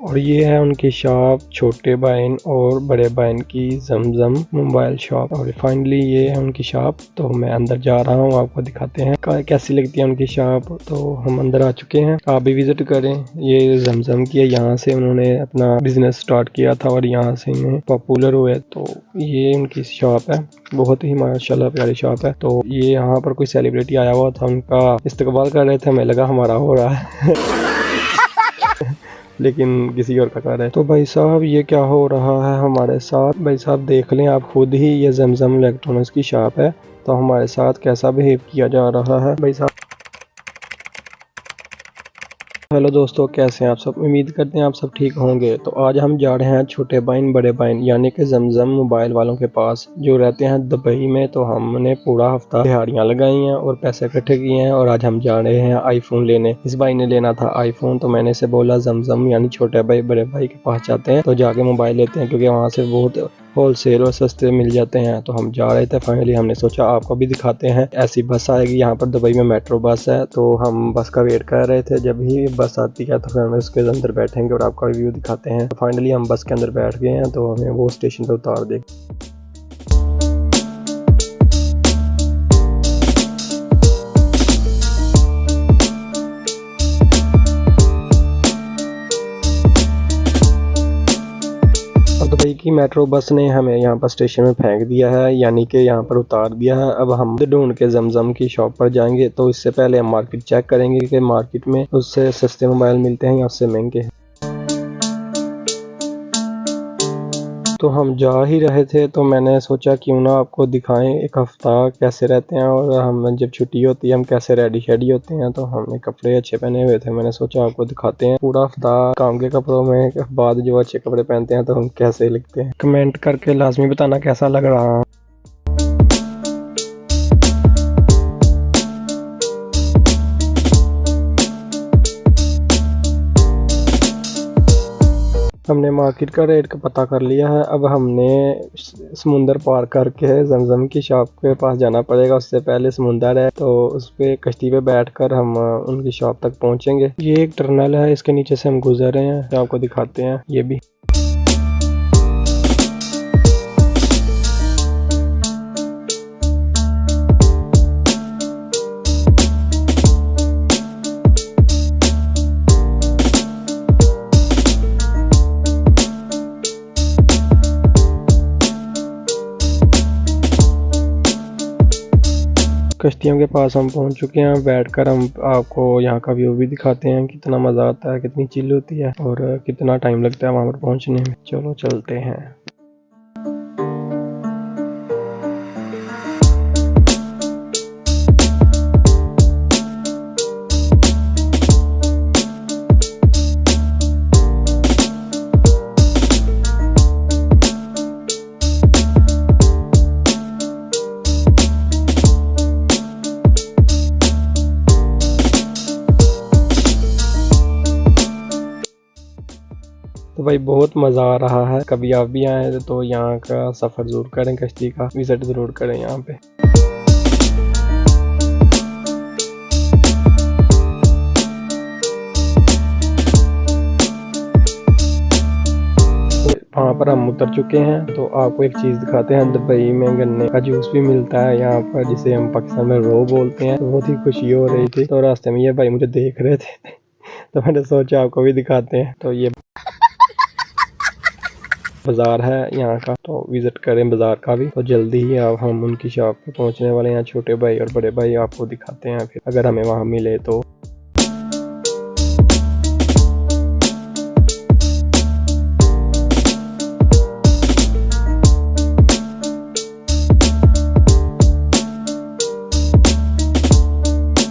और ये है उनकी शॉप, छोटे बहन और बड़े बहन की जमजम मोबाइल शॉप। और फाइनली ये है उनकी शॉप। तो मैं अंदर जा रहा हूँ, आपको दिखाते हैं कैसी लगती है उनकी शॉप। तो हम अंदर आ चुके हैं, आप भी विजिट करें। ये जमजम की है, यहाँ से उन्होंने अपना बिजनेस स्टार्ट किया था और यहाँ से इन्हें पॉपुलर हुए। तो ये उनकी शॉप है, बहुत ही माशाल्लाह प्यारी शॉप है। तो ये यहाँ पर कोई सेलिब्रिटी आया हुआ था, उनका इस्तकबाल कर रहे थे, हमें लगा हमारा हो रहा है लेकिन किसी और का कर है। तो भाई साहब ये क्या हो रहा है हमारे साथ, भाई साहब देख लें आप खुद ही। ये जमजम इलेक्ट्रॉनिक्स की शॉप है, तो हमारे साथ कैसा बिहेव किया जा रहा है भाई साहब। हेलो दोस्तों, कैसे हैं आप सब? उम्मीद करते हैं आप सब ठीक होंगे। तो आज हम जा रहे हैं छोटे बहन बड़े बहन यानी कि जमजम मोबाइल वालों के पास, जो रहते हैं दुबई में। तो हमने पूरा हफ्ता दिहाड़ियाँ लगाई हैं और पैसे इकट्ठे किए हैं और आज हम जा रहे हैं आईफोन लेने। इस भाई ने लेना था आईफोन, तो मैंने इसे बोला जमजम यानी छोटे भाई बड़े भाई के पास जाते हैं, तो जाके मोबाइल लेते हैं, क्योंकि वहाँ से बहुत होलसेल और सस्ते मिल जाते हैं। तो हम जा रहे थे, फाइनली हमने सोचा आपको भी दिखाते हैं। ऐसी बस आएगी यहाँ पर दुबई में, मेट्रो बस है। तो हम बस का वेट कर रहे थे, जब ही बस आती है तो फिर हम उसके अंदर बैठेंगे और आपका व्यू दिखाते हैं। तो फाइनली हम बस के अंदर बैठ गए हैं, तो हमें वो स्टेशन पर उतार दे। दुबई की मेट्रो बस ने हमें यहाँ पर स्टेशन में फेंक दिया है, यानी कि यहाँ पर उतार दिया है। अब हम ढूंढ के जमजम की शॉप पर जाएंगे। तो इससे पहले हम मार्केट चेक करेंगे कि मार्केट में उससे सस्ते मोबाइल मिलते हैं या उससे महंगे। तो हम जा ही रहे थे, तो मैंने सोचा क्यों ना आपको दिखाएं एक हफ्ता कैसे रहते हैं और हम जब छुट्टी होती है हम कैसे रेडी शेडी होते हैं। तो हमने कपड़े अच्छे पहने हुए थे, मैंने सोचा आपको दिखाते हैं पूरा हफ्ता काम के कपड़ों में बाद जो अच्छे कपड़े पहनते हैं तो हम कैसे लगते हैं। कमेंट करके लाजमी बताना कैसा लग रहा है। हमने मार्केट का रेट का पता कर लिया है। अब हमने समुंदर पार करके जमजम की शॉप के पास जाना पड़ेगा। उससे पहले समुंदर है, तो उस पे कश्ती पे बैठकर हम उनकी शॉप तक पहुंचेंगे। ये एक टनल है, इसके नीचे से हम गुजर रहे हैं, तो आपको दिखाते हैं ये भी। कश्तियों के पास हम पहुंच चुके हैं। बैठकर हम आपको यहाँ का व्यू भी दिखाते हैं, कितना मज़ा आता है, कितनी चिल होती है और कितना टाइम लगता है वहाँ पर पहुंचने में। चलो चलते हैं। तो भाई बहुत मज़ा आ रहा है, कभी आप भी आए तो यहाँ का सफ़र ज़रूर करें, कश्ती का विज़िट ज़रूर करें यहाँ पे। वहाँ पर हम उतर चुके हैं, तो आपको एक चीज़ दिखाते हैं। दुबई में गन्ने का जूस भी मिलता है यहाँ पर, जिसे हम पाकिस्तान में रो बोलते हैं। तो बहुत ही खुशी हो रही थी। तो रास्ते में ये भाई मुझे देख रहे थे तो मैंने सोचा आपको भी दिखाते हैं। तो ये बाजार है यहाँ का, तो विजिट करें बाजार का भी। तो जल्दी ही अब हम उनकी शॉप पे पहुँचने वाले हैं। छोटे भाई और बड़े भाई आपको दिखाते हैं फिर, अगर हमें वहाँ मिले तो।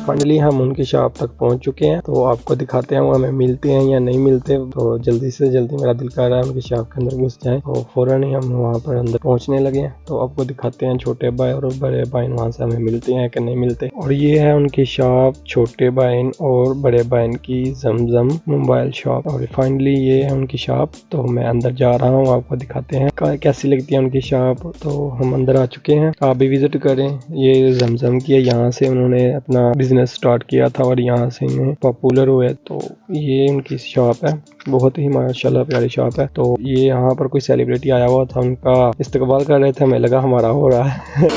फाइनली हम उनकी शॉप तक पहुंच चुके हैं, तो आपको दिखाते हैं वो हमें मिलते हैं या नहीं मिलते। तो जल्दी से जल्दी मेरा दिल कर रहा है उनकी शॉप के अंदर घुस जाएं, तो फौरन ही हम वहां पर अंदर पहुंचने लगे हैं। तो आपको दिखाते हैं छोटे भाई और बड़े भाई वहां से हमें मिलते हैं कि नहीं मिलते। और ये है उनकी शॉप, छोटे बहन और बड़े बहन की जमजम मोबाइल शॉप। और फाइनली ये है उनकी शॉप। तो मैं अंदर जा रहा हूँ, आपको दिखाते हैं कैसी लगती है उनकी शॉप। तो हम अंदर आ चुके हैं, आप भी विजिट करें। ये जमजम की है, यहाँ से उन्होंने अपना बिजनेस स्टार्ट किया था और यहाँ से इन्हें पॉपुलर हुए। तो ये उनकी शॉप है, बहुत ही माशाल्लाह प्यारी शॉप है। तो ये यहाँ पर कोई सेलिब्रिटी आया हुआ था, उनका इस्तकबाल कर रहे थे, हमें लगा हमारा हो रहा है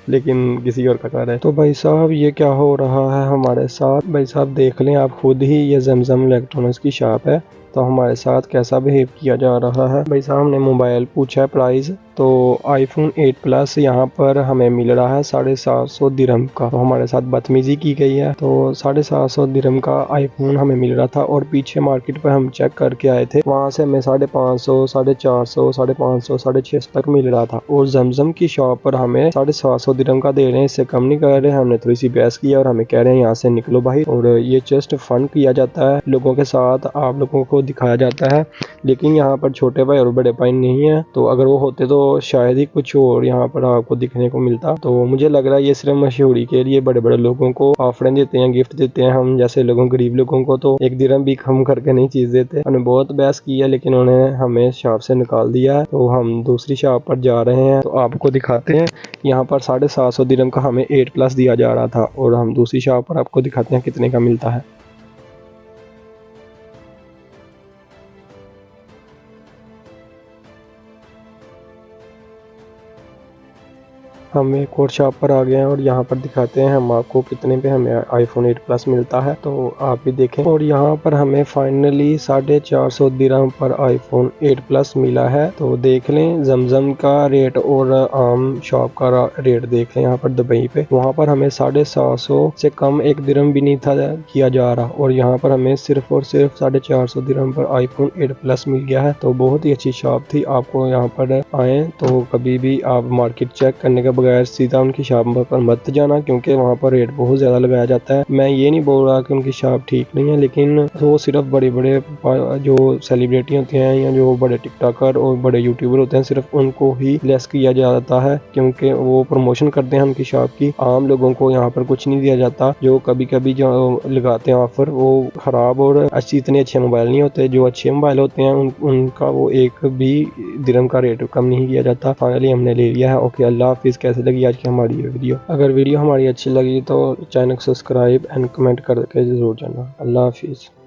लेकिन किसी और का कर रहे। तो भाई साहब ये क्या हो रहा है हमारे साथ, भाई साहब देख लें आप खुद ही, ये जमजम इलेक्ट्रॉनिक्स की शॉप है। तो हमारे साथ कैसा बिहेव किया जा रहा है। भाई साहब हमने मोबाइल पूछा है प्राइस, तो आईफोन 8 प्लस यहाँ पर हमें मिल रहा है 750 दिरहम का। तो हमारे साथ बदतमीजी की गई है। तो 750 दिरहम का आईफोन हमें मिल रहा था और पीछे मार्केट पर हम चेक करके आए थे, वहाँ से हमें 550, 450, 550, 650 तक मिल रहा था। और जमजम की शॉप पर हमें 750 दिरहम का दे रहे हैं, इससे कम नहीं कर रहे। हमने थोड़ी सी बहस किया और हमें कह रहे हैं यहाँ से निकलो भाई। और ये जस्ट फन किया जाता है लोगों के साथ, आप लोगों को दिखाया जाता है, लेकिन यहाँ पर छोटे भाई और बड़े भाई नहीं है। तो अगर वो होते तो शायद ही कुछ और यहाँ पर आपको दिखने को मिलता। तो मुझे लग रहा है ये सिर्फ मशहूरी के लिए बड़े बड़े लोगों को ऑफरें देते हैं, गिफ्ट देते हैं। हम जैसे लोगों, गरीब लोगों को तो एक दिरहम भी कम करके नहीं चीज देते। हमने बहुत बहस की है लेकिन उन्होंने हमें शॉप से निकाल दिया है। तो हम दूसरी शॉप पर जा रहे हैं, तो आपको दिखाते हैं। यहाँ पर 750 दिरहम का हमें 8 प्लस दिया जा रहा था और हम दूसरी शॉप पर आपको दिखाते हैं कितने का मिलता है। हम एक और शॉप पर आ गए हैं और यहाँ पर दिखाते हैं हम आपको कितने पे हमें आईफोन 8 प्लस मिलता है। तो आप भी देखें। और यहाँ पर हमें फाइनली 450 दिरहम पर आईफोन 8 प्लस मिला है। तो देख लें जमजम का रेट और आम शॉप का रेट देख लें। यहाँ पर दुबई पे वहाँ पर हमें 750 से कम एक दिरहम भी नहीं था किया जा रहा, और यहाँ पर हमें सिर्फ और सिर्फ 450 दिरहम पर आईफोन 8 प्लस मिल गया है। तो बहुत ही अच्छी शॉप थी। आपको यहाँ पर आए तो कभी भी आप मार्केट चेक करने के बगैर सीधा उनकी शॉप पर मत जाना, क्योंकि वहाँ पर रेट बहुत ज़्यादा लगाया जाता है। मैं ये नहीं बोल रहा कि उनकी शॉप ठीक नहीं है, लेकिन वो सिर्फ बड़े बड़े जो सेलिब्रिटी होते हैं या जो बड़े टिकटॉकर और बड़े यूट्यूबर होते हैं, सिर्फ उनको ही लेस किया जाता है, क्योंकि वो प्रमोशन करते हैं उनकी शॉप की। आम लोगों को यहाँ पर कुछ नहीं दिया जाता। जो कभी कभी जो लगाते हैं ऑफर, वो ख़राब और इतने अच्छे मोबाइल नहीं होते। जो अच्छे मोबाइल होते हैं उनका वो एक भी दिरहम का रेट कम नहीं किया जाता। फाइनली हमने ले लिया है। ओके, अल्लाह हाफिज़। कैसे लगी आज की हमारी ये वीडियो? अगर वीडियो हमारी अच्छी लगी तो चैनल को सब्सक्राइब एंड कमेंट करके जरूर जाना। अल्लाह हाफिज़।